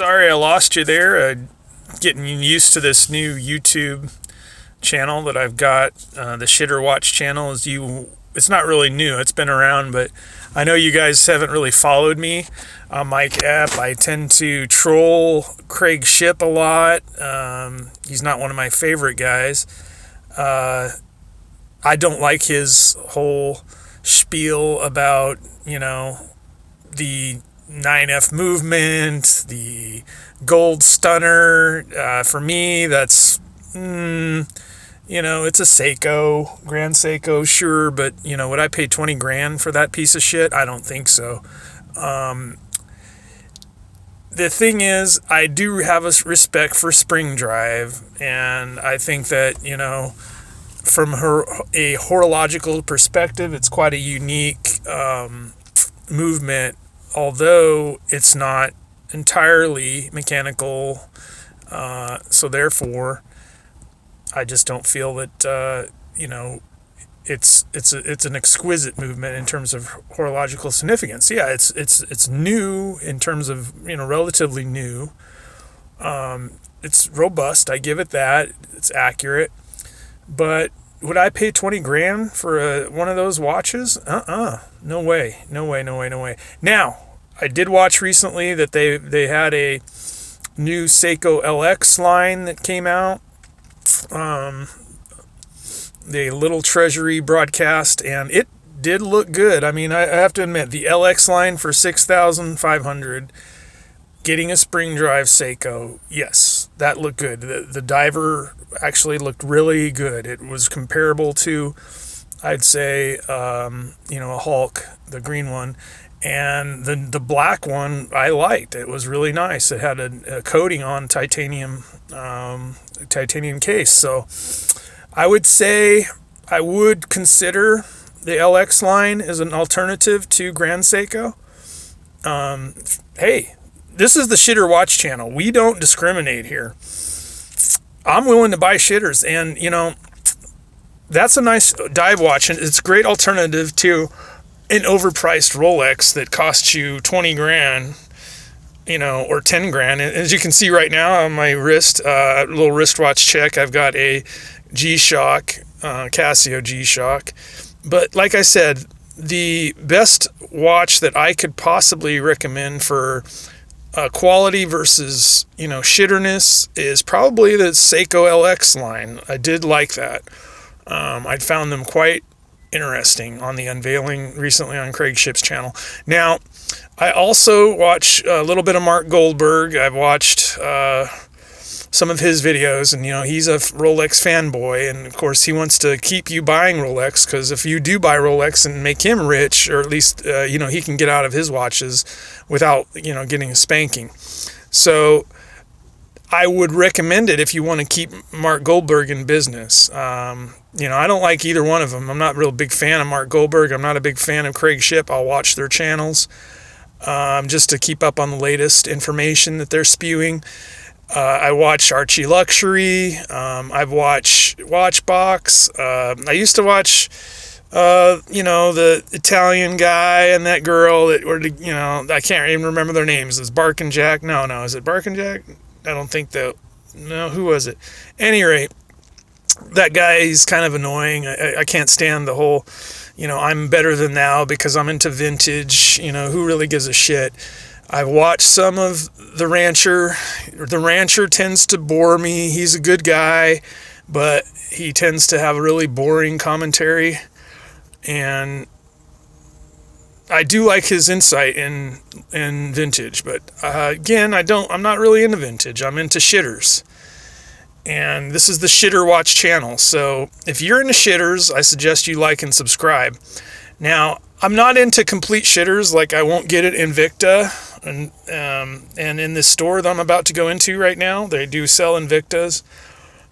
Sorry I lost you there. Getting used to this new YouTube channel that I've got. The Shitter Watch channel it's not really new. It's been around, but I know you guys haven't really followed me on my app. I tend to troll Craig Shipp a lot. He's not one of my favorite guys. I don't like his whole spiel about, the 9F movement, the gold stunner. For me, that's, it's a Seiko, Grand Seiko, sure, but, would I pay 20 grand for that piece of shit? I don't think so. The thing is, I do have a respect for Spring Drive, and I think that, from a horological perspective, it's quite a unique movement, although it's not entirely mechanical. So therefore, I just don't feel that it's an exquisite movement in terms of horological significance. Yeah, it's new in terms of relatively new. It's robust. I give it that. It's accurate. But would I pay 20 grand for one of those watches? No way. Now, I did watch recently that they had a new Seiko LX line that came out. The Little Treasury broadcast, and it did look good. I mean, I have to admit, the LX line for $6,500, getting a spring drive Seiko, yes, that looked good. The diver actually looked really good. It was comparable to, I'd say, a Hulk, the green one, and the black one I liked. It was really nice. It had a coating on titanium case. So I would say I would consider the LX line as an alternative to Grand Seiko. Hey, this is the Shitter Watch channel. We don't discriminate here. I'm willing to buy shitters, and that's a nice dive watch, and it's a great alternative to an overpriced Rolex that costs you 20 grand, or 10 grand. And as you can see right now on my wrist, a little wristwatch check, I've got a G-Shock, Casio G-Shock. But like I said, the best watch that I could possibly recommend for quality versus, shitterness is probably the Seiko LX line. I did like that. I found them quite interesting on the unveiling recently on Craig Shipp's channel. Now, I also watch a little bit of Mark Goldberg. I've watched some of his videos, and he's a Rolex fanboy, and of course he wants to keep you buying Rolex, because if you do buy Rolex and make him rich, or at least he can get out of his watches without getting a spanking. So I would recommend it if you want to keep Mark Goldberg in business. I don't like either one of them. I'm not a real big fan of Mark Goldberg. I'm not a big fan of Craig Shipp. I'll watch their channels just to keep up on the latest information that they're spewing. I watch Archie Luxury. I've watched Watchbox. I used to watch, the Italian guy and that girl I can't even remember their names. Is Bark and Jack? No, is it Bark and Jack? I don't think that. No, who was it? Any rate, that guy is kind of annoying. I can't stand the whole, I'm better than thou because I'm into vintage. Who really gives a shit? I've watched some of The Rancher. The Rancher tends to bore me. He's a good guy, but he tends to have a really boring commentary. And I do like his insight in vintage, but again, I'm not really into vintage. I'm into shitters. And this is the Shitter Watch channel. So if you're into shitters, I suggest you like and subscribe. Now, I'm not into complete shitters, like I won't get it Invicta, and in this store that I'm about to go into right now, they do sell Invictas.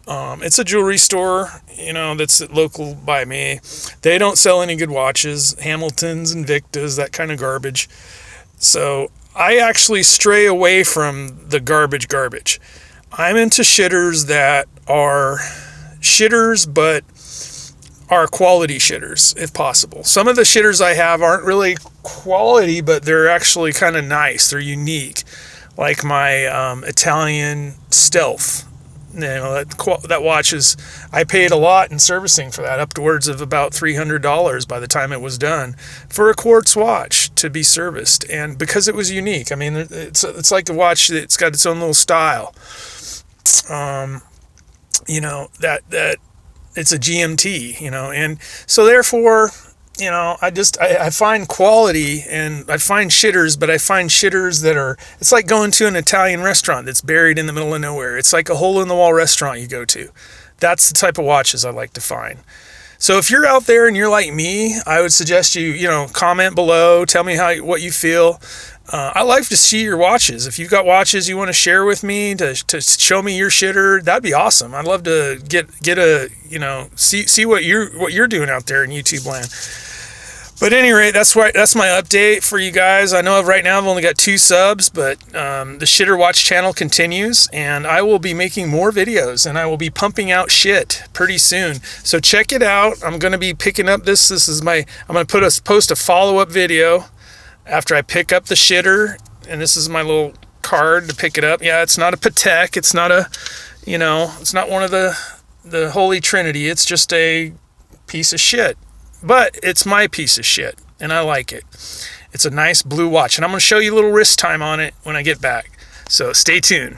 It's a jewelry store, that's local by me. They don't sell any good watches, Hamiltons, Invictas, that kind of garbage. So I actually stray away from the garbage. I'm into shitters that are shitters, but are quality shitters, if possible. Some of the shitters I have aren't really quality, but they're actually kind of nice. They're unique. like my Italian Stealth. That watch is, I paid a lot in servicing for that, upwards of about $300 by the time it was done, for a quartz watch to be serviced. And because it was unique, I mean, it's like a watch that's got its own little style. That it's a GMT, and so therefore, I find quality, and I find shitters, but I find shitters that are, it's like going to an Italian restaurant that's buried in the middle of nowhere. It's like a hole in the wall restaurant you go to. That's the type of watches I like to find. So if you're out there and you're like me, I would suggest you comment below, tell me what you feel. I like to see your watches. If you've got watches you want to share with me to show me your shitter, that'd be awesome. I'd love to get see what you're doing out there in YouTube land. But at any rate, that's my update for you guys. I know right now I've only got 2 subs, but the Shitter Watch channel continues, and I will be making more videos, and I will be pumping out shit pretty soon. So check it out. I'm going to be picking up this. I'm going to post a follow-up video after I pick up the shitter, and this is my little card to pick it up. Yeah, it's not a Patek. It's not it's not one of the Holy Trinity. It's just a piece of shit. But it's my piece of shit, and I like it. It's a nice blue watch, and I'm going to show you a little wrist time on it when I get back. So stay tuned.